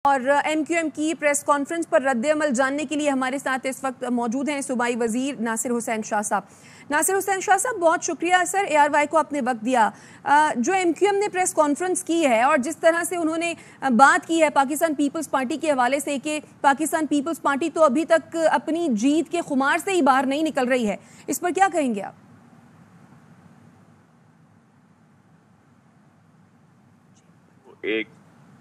اور M Q M کی press conference پر رد عمل جاننے کے لیے ہمارے ساتھ اس وقت موجود ہیں صوبائی وزیر ناصر حسین شاہ صاحب. ناصر حسین شاہ صاحب، بہت شکریہ سر اے آر وائی کو آپ نے وقت دیا. جو ایم کیو ایم نے پریس کانفرنس کی ہے اور جس طرح سے انہوں نے بات کی ہے پاکستان پیپلز پارٹی کے حوالے سے کہ پاکستان پیپلز پارٹی تو ابھی تک اپنی جیت کے خمار سے ہی باہر نہیں نکل رہی ہے، اس پر کیا کہیں گے آپ؟ ایک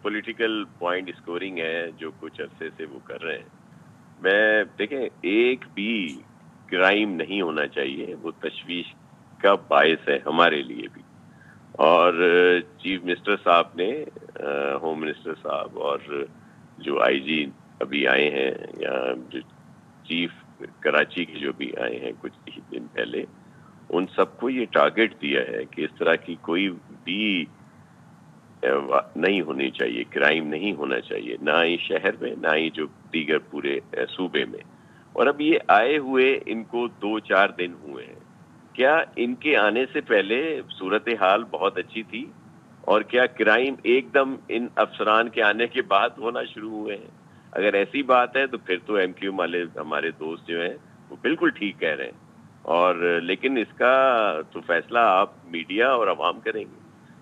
پولیٹیکل پوائنٹ اسکورنگ ہے جو کچھ عرصے سے وہ کر رہے ہیں. دیکھیں، ایک بھی کرائم نہیں ہونا چاہیے، وہ تشویش کا باعث ہے ہمارے لیے بھی. اور چیف منسٹر صاحب نے، ہوم منسٹر صاحب اور جو آئی جی ابھی آئے ہیں یا جو چیف کراچی کے جو بھی آئے ہیں کچھ ہی دن پہلے، ان سب کو یہ ٹارگٹ دیا ہے کہ اس طرح کی کوئی بھی نہیں ہونی چاہیے، کرائم نہیں ہونا چاہیے، نہ ہی شہر میں نہ ہی جو دیگر پورے صوبے میں. اور اب یہ آئے ہوئے ان کو 2-4 دن ہوئے ہیں. کیا ان کے آنے سے پہلے صورتحال بہت اچھی تھی؟ اور کیا کرائم ایک دم ان افسران کے آنے کے بعد ہونا شروع ہوئے ہیں؟ اگر ایسی بات ہے تو پھر تو ایم کیو والے ہمارے دوست جو ہیں وہ بالکل ٹھیک کہہ رہے ہیں. اور لیکن اس کا تو فیصلہ آپ میڈیا اور عوام کریں گے.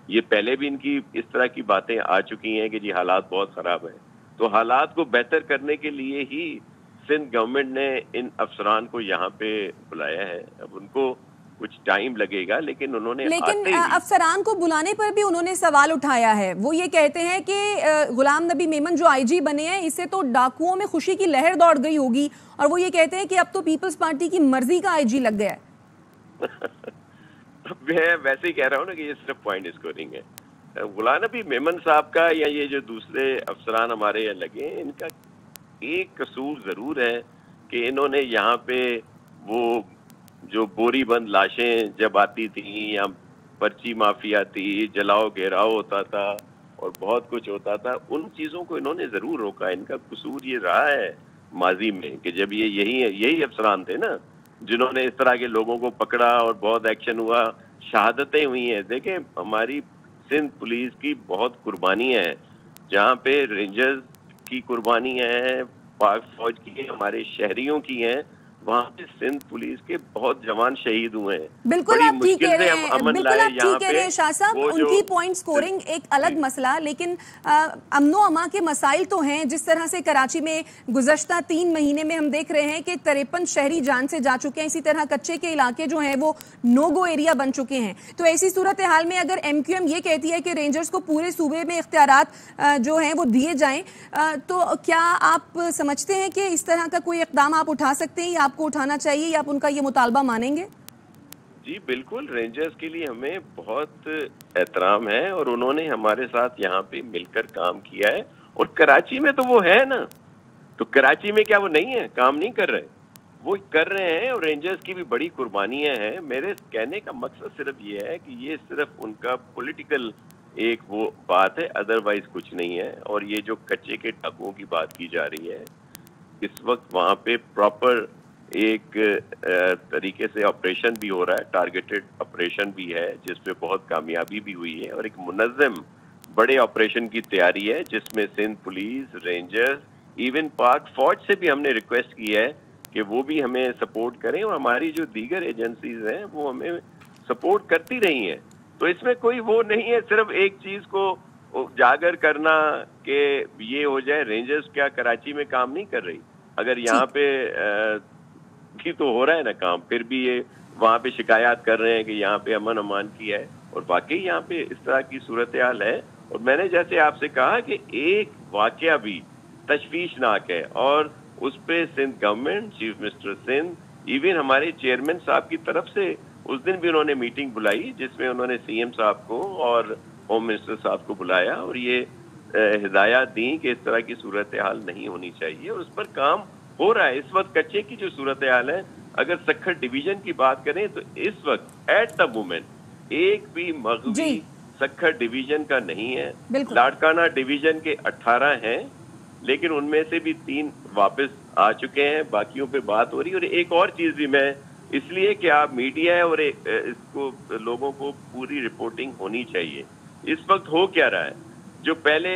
یہ پہلے بھی ان کی اس طرح کی باتیں آ چکی ہیں کہ جی حالات بہت خراب ہیں. تو حالات کو بہتر کرنے کے لیے ہی سندھ گورنمنٹ نے ان افسران کو یہاں پہ بلایا ہے. اب ان کو کچھ ٹائم لگے گا لیکن انہوں نے افسران کو بلانے پر بھی انہوں نے سوال اٹھایا ہے. وہ یہ کہتے ہیں کہ غلام نبی میمن جو آئی جی بنے ہیں، اس سے تو ڈاکوؤں میں خوشی کی لہر دوڑ گئی ہوگی، اور وہ یہ کہتے ہیں کہ اب تو پیپلز پارٹی کی مرضی کا آئی جی لگ گیا ہے. میں ویسے ہی کہہ رہا ہوں نا کہ یہ صرف پوائنٹ اسکورنگ ہے. غلام نبی میمن صاحب کا یا یہ جو دوسرے افسران ہمارے یہاں لگے ہیں، ان کا ایک قصور ضرور ہے کہ انہوں نے یہاں پہ وہ جو بوری بند لاشیں جب آتی تھیں یا پرچی مافیا تھی، جلاؤ گھیراؤ ہوتا تھا اور بہت کچھ ہوتا تھا، ان چیزوں کو انہوں نے ضرور روکا. ان کا قصور یہ رہا ہے ماضی میں کہ جب یہی افسران تھے نا جنہوں نے اس طرح کے لوگوں کو پکڑا اور بہت ایکشن ہوا، شہادتیں ہوئی ہیں. دیکھیں، ہماری سندھ پولیس کی بہت قربانیاں ہیں، جہاں پہ رینجرز کی قربانی ہے، پاک فوج کی، ہمارے شہریوں کی ہیں. وہاں پہ سندھ پولیس کے بہت جوان شہید ہوئے ہیں. بالکل آپ ٹھیک کہہ رہے ہیں، بالکل آپ ٹھیک کہہ رہے ہیں شاہ صاحب. ان کی پوائنٹ سکورنگ ایک الگ مسئلہ، لیکن امن و امان کے مسائل تو ہیں. جس طرح سے کراچی میں گزشتہ 3 مہینے میں ہم دیکھ رہے ہیں کہ 53 شہری جان سے جا چکے ہیں. اسی طرح کچے کے علاقے جو ہیں وہ نو گو ایریا بن چکے ہیں. تو ایسی صورتحال میں اگر ایم کیو ایم یہ کہتی ہے کہ رینجرز کو پورے صوبے میں اختیارات جو ہیں وہ دیے جائیں، تو کیا آپ سمجھتے ہیں کہ اس طرح کا کوئی اقدام آپ اٹھا سکتے ہیں یا آپ کو اٹھانا چاہیے یا آپ ان کا یہ مطالبہ مانیں گے؟ جی بالکل، رینجرز کے لیے ہمیں بہت احترام ہے اور انہوں نے ہمارے ساتھ یہاں پہ مل کر کام کیا ہے. اور کراچی میں تو وہ ہے نا، تو کراچی میں کیا وہ نہیں ہے، کام نہیں کر رہے؟ وہ کر رہے ہیں اور رینجرز کی بھی بڑی قربانیاں ہیں. میرے کہنے کا مقصد صرف یہ ہے کہ یہ صرف ان کا پولیٹیکل ایک وہ بات ہے، ادروائز کچھ نہیں ہے. اور یہ جو کچے کے ڈاکوؤں کی بات کی جا رہی ہے، اس وقت وہاں پہ پراپر ایک طریقے سے آپریشن بھی ہو رہا ہے، ٹارگیٹڈ آپریشن بھی ہے جس میں بہت کامیابی بھی ہوئی ہے، اور ایک منظم بڑے آپریشن کی تیاری ہے جس میں سندھ پولیس، رینجرز، ایون پاک فوج سے بھی ہم نے ریکویسٹ کی ہے کہ وہ بھی ہمیں سپورٹ کریں، اور ہماری جو دیگر ایجنسیز ہیں وہ ہمیں سپورٹ کرتی رہی ہیں. تو اس میں کوئی وہ نہیں ہے صرف ایک چیز کو اجاگر کرنا کہ یہ ہو جائے. رینجرز کیا کراچی میں کام نہیں کر رہی؟ اگر یہاں پہ بھی تو ہو رہا ہے نا کام، پھر بھی یہ وہاں پہ شکایات کر رہے ہیں کہ یہاں پہ امن امان کی ہے، اور واقعی یہاں پہ اس طرح کی صورتحال ہے. اور میں نے جیسے آپ سے کہا کہ ایک واقعہ بھی تشویشناک ہے، اور اس پہ Sindh government, chief minister Sindh, even ہمارے چیئرمین صاحب کی طرف سے اس دن بھی انہوں نے میٹنگ بلائی جس میں انہوں نے سی ایم صاحب کو اور ہوم منسٹر صاحب کو بلایا اور یہ ہدایات دیں کہ اس طرح کی صورتحال نہیں ہونی چاہیے، اور اس پر کام ہو رہا ہے. اس وقت کچے کی جو صورتحال ہے، اگر سکھر ڈویژن کی بات کریں تو اس وقت ایٹ دا مومنٹ ایک بھی مغوی سکھر ڈویژن کا نہیں ہے. لاڑکانہ ڈویژن کے 18 ہیں، لیکن ان میں سے بھی 3 واپس آ چکے ہیں، باقیوں پہ بات ہو رہی ہے. اور ایک اور چیز بھی میں اس لیے کہ آپ میڈیا ہے اور اس کو لوگوں کو پوری رپورٹنگ ہونی چاہیے. اس وقت ہو کیا رہا ہے؟ جو پہلے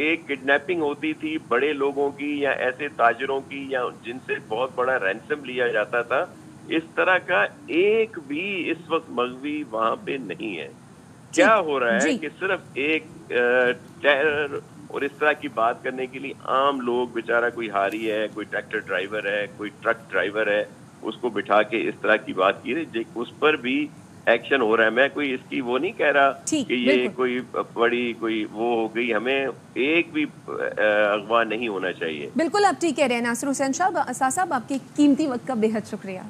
ایک کڈنیپنگ ہوتی تھی بڑے لوگوں کی یا ایسے تاجروں کی یا جن سے بہت بڑا رینسم لیا جاتا تھا، اس طرح کا ایک بھی اس وقت مغوی وہاں پہ نہیں ہے. کیا ہو رہا ہے کہ صرف ایک ٹیرر اور اس طرح کی بات کرنے کے لیے عام لوگ، بیچارہ کوئی حاری ہے، کوئی ٹریکٹر ڈرائیور ہے، کوئی ٹرک ڈرائیور ہے، اس کو بٹھا کے اس طرح کی بات کی رہی، اس پر بھی ایکشن ہو رہا ہے. میں کوئی اس کی وہ نہیں کہہ رہا کہ یہ کوئی بڑی کوئی وہ ہو گئی، ہمیں ایک بھی اغوا نہیں ہونا چاہیے. بالکل آپ ٹھیک کہہ رہے ہیں ناصر حسین صاحب. صاحب آپ کے قیمتی وقت کا بے حد شکریہ.